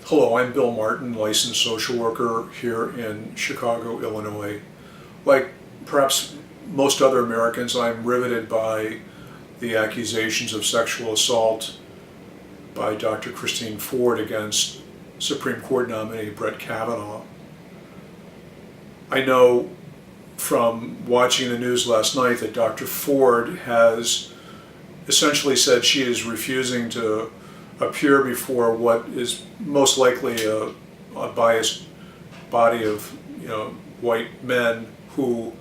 Hello, I'm Bill Martin, licensed social worker here in Chicago, Illinois. Like perhaps most other Americans, I'm riveted by the accusations of sexual assault by Dr. Christine Ford against Supreme Court nominee Brett Kavanaugh. I know from watching the news last night that Dr. Ford has essentially said she is refusing to appear before what is most likely a biased body of white men who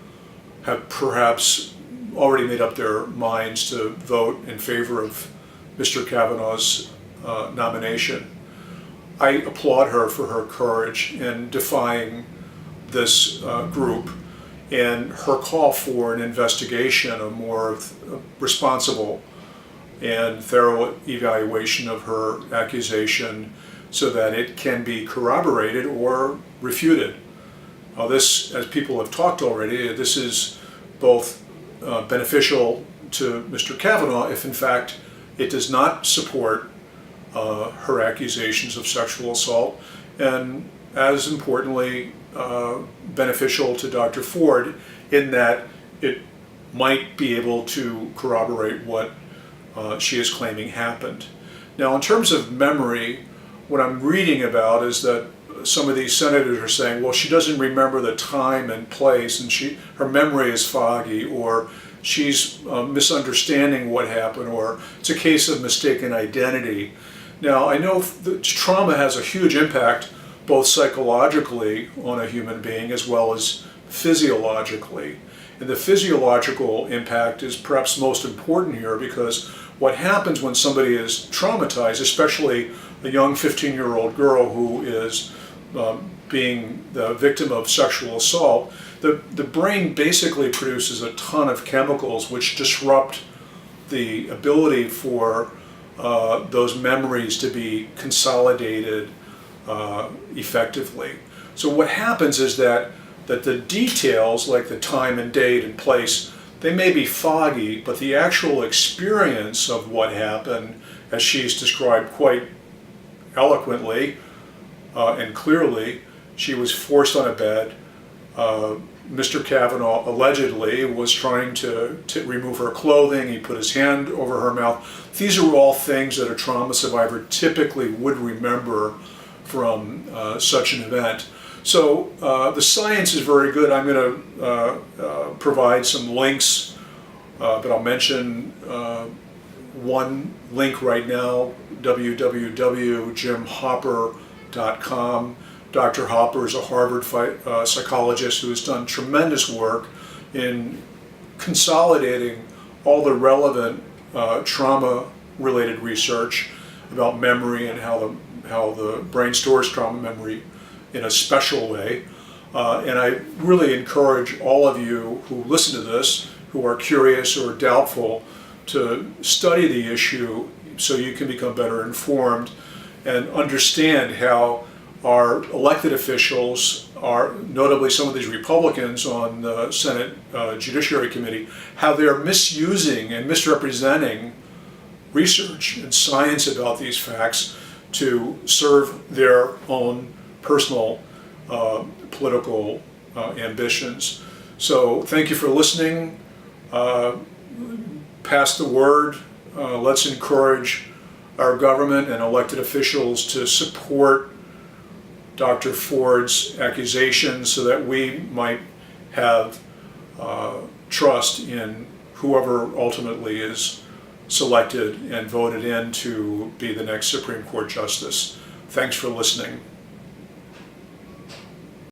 have perhaps already made up their minds to vote in favor of Mr. Kavanaugh's nomination. I applaud her for her courage in defying this group and her call for an investigation, a more responsible and thorough evaluation of her accusation so that it can be corroborated or refuted. This, as people have talked already, this is both beneficial to Mr. Kavanaugh if in fact it does not support her accusations of sexual assault, and as importantly beneficial to Dr. Ford in that it might be able to corroborate what she is claiming happened. Now, in terms of memory, what I'm reading about is that some of these senators are saying, well, she doesn't remember the time and place, and her memory is foggy, or she's misunderstanding what happened, or it's a case of mistaken identity. Now, I know that trauma has a huge impact both psychologically on a human being as well as physiologically. And the physiological impact is perhaps most important here, because what happens when somebody is traumatized, especially a young 15-year-old girl who is being the victim of sexual assault, the brain basically produces a ton of chemicals which disrupt the ability for those memories to be consolidated effectively. So what happens is that the details, like the time and date and place, they may be foggy, but the actual experience of what happened, as she's described quite eloquently and clearly, she was forced on a bed. Mr. Kavanaugh allegedly was trying to remove her clothing. He put his hand over her mouth. These are all things that a trauma survivor typically would remember from such an event. So the science is very good. I'm going to provide some links, but I'll mention one link right now, www.jimhopper.com. Dr. Hopper is a Harvard psychologist who has done tremendous work in consolidating all the relevant trauma-related research about memory and how the brain stores trauma memory in a special way. And I really encourage all of you who listen to this, who are curious or doubtful, to study the issue so you can become better informed and understand how our elected officials, notably some of these Republicans on the Senate Judiciary Committee, how they're misusing and misrepresenting research and science about these facts to serve their own personal political ambitions. So thank you for listening. Pass the word. Let's encourage our government and elected officials to support Dr. Ford's accusations so that we might have trust in whoever ultimately is selected and voted in to be the next Supreme Court Justice. Thanks for listening.